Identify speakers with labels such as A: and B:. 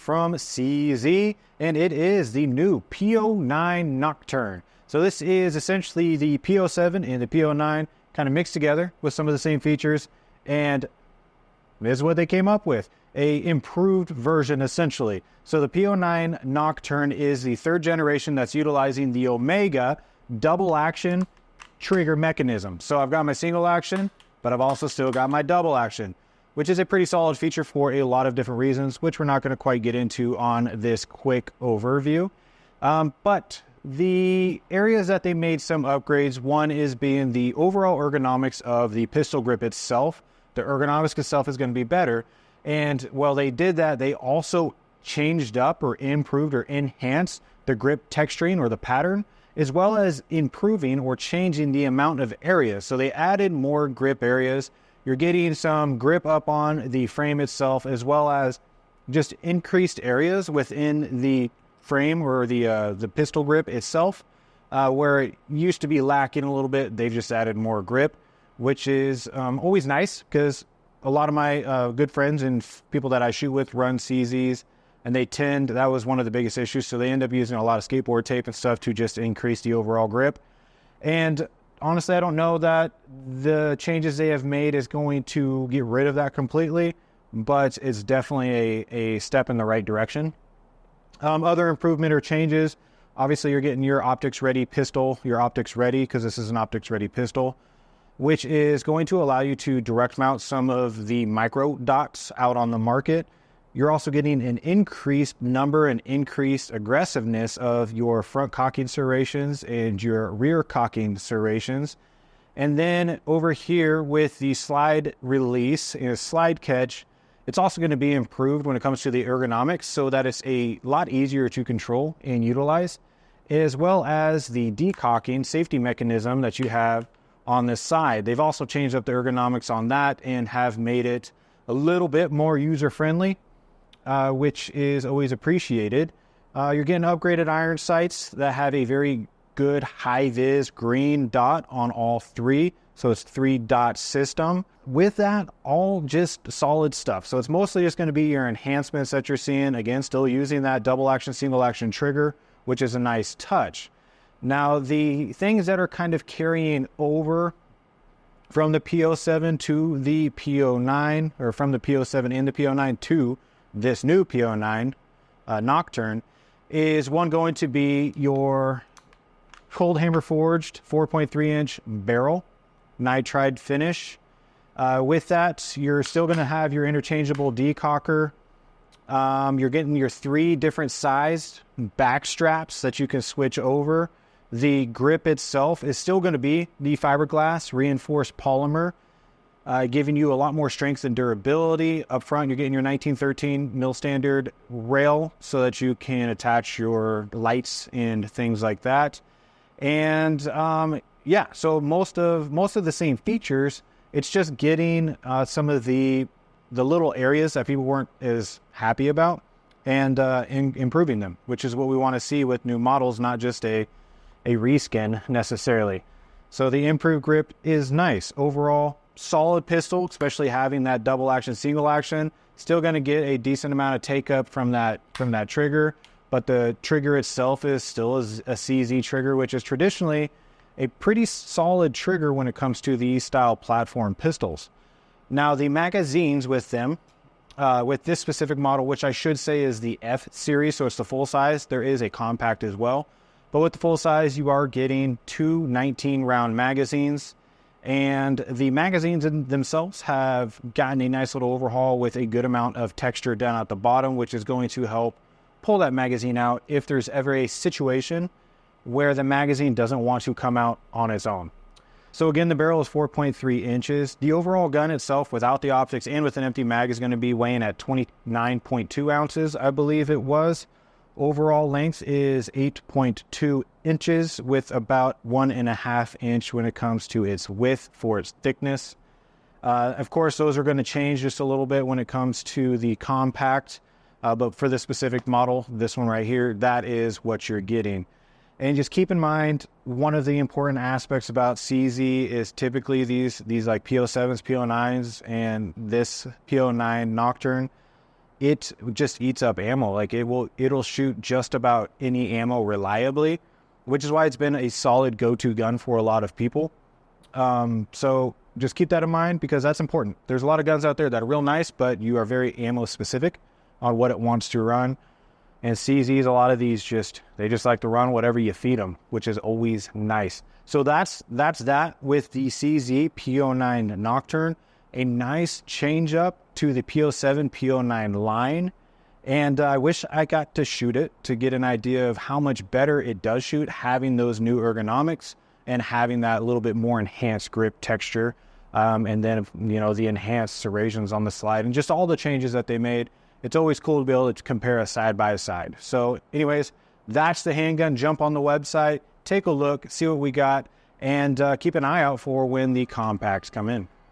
A: from CZ, and it is the new P-09 Nocturne. So this is essentially the P-07 and the P-09 kind of mixed together with some of the same features, and this is what they came up with, a improved version essentially. So the P-09 Nocturne is the third generation that's utilizing the Omega double action trigger mechanism. So I've got my single action, but I've also still got my double action, which is a pretty solid feature for a lot of different reasons, which we're not going to quite get into on this quick overview. But the areas that they made some upgrades, one is being the overall ergonomics of the pistol grip itself. The ergonomics itself is going to be better. And while they did that, they also changed up or improved or enhanced the grip texturing or the pattern, as well as improving or changing the amount of areas. So they added more grip areas. You're getting some grip up on the frame itself, as well as just increased areas within the frame or the pistol grip itself, where it used to be lacking a little bit. They've just added more grip, which is always nice, because a lot of my good friends and people that I shoot with run CZs, and that was one of the biggest issues, so they end up using a lot of skateboard tape and stuff to just increase the overall grip. And honestly, I don't know that the changes they have made is going to get rid of that completely, but it's definitely a step in the right direction. Other improvement or changes, obviously you're getting your optics ready pistol, your optics ready, because this is an optics ready pistol, which is going to allow you to direct mount some of the micro dots out on the market. You're also getting an increased number and increased aggressiveness of your front cocking serrations and your rear cocking serrations. And then over here with the slide release and slide catch, it's also going to be improved when it comes to the ergonomics, so that it's a lot easier to control and utilize, as well as the decocking safety mechanism that you have on this side. They've also changed up the ergonomics on that and have made it a little bit more user-friendly, which is always appreciated. You're getting upgraded iron sights that have a very good high-vis green dot on all three. So it's 3-dot system. With that, all just solid stuff. So it's mostly just going to be your enhancements that you're seeing. Again, still using that double action, single action trigger, which is a nice touch. Now, the things that are kind of carrying over from the P-07 to the P-09, or from the P-07 and the P-09 to this new P-09 Nocturne, is one going to be your cold hammer forged 4.3-inch barrel nitride finish. With that, you're still going to have your interchangeable decocker. You're getting your 3 different sized back straps that you can switch over. The grip itself is still going to be the fiberglass reinforced polymer, giving you a lot more strength and durability. Up front, you're getting your 1913 mil standard rail so that you can attach your lights and things like that. And yeah, so most of the same features. It's just getting some of the little areas that people weren't as happy about and improving them, which is what we want to see with new models, not just a reskin necessarily. So the improved grip is nice. Overall, solid pistol, especially having that double action, single action. Still going to get a decent amount of take up from that trigger, but the trigger itself is still a CZ trigger, which is traditionally a pretty solid trigger when it comes to these style platform pistols. Now, the magazines with them, with this specific model, which I should say is the F series, so it's the full size. There is a compact as well. But with the full size, you are getting 2 19-round magazines. And the magazines themselves have gotten a nice little overhaul with a good amount of texture down at the bottom, which is going to help pull that magazine out if there's ever a situation where the magazine doesn't want to come out on its own. So again, the barrel is 4.3 inches. The overall gun itself, without the optics and with an empty mag, is going to be weighing at 29.2 ounces, I believe it was. Overall length is 8.2 inches with about 1.5 inch when it comes to its width for its thickness. Of course, those are going to change just a little bit when it comes to the compact. But for this specific model, this one right here, that is what you're getting. And just keep in mind, one of the important aspects about CZ is typically these like P-07s, P-09s, and this P-09 Nocturne. it just eats up ammo. Like it'll shoot just about any ammo reliably, which is why it's been a solid go-to gun for a lot of people. So just keep that in mind, because that's important. There's a lot of guns out there that are real nice, but you are very ammo specific on what it wants to run. And CZs, a lot of these they just like to run whatever you feed them, which is always nice. So that's that with the CZ-P09 Nocturne, a nice change up to the P07, P09 line. And I wish I got to shoot it to get an idea of how much better it does shoot, having those new ergonomics and having that little bit more enhanced grip texture. And then, the enhanced serrations on the slide and just all the changes that they made. It's always cool to be able to compare a side by side. So anyways, that's the handgun. Jump on the website, take a look, see what we got, and keep an eye out for when the compacts come in.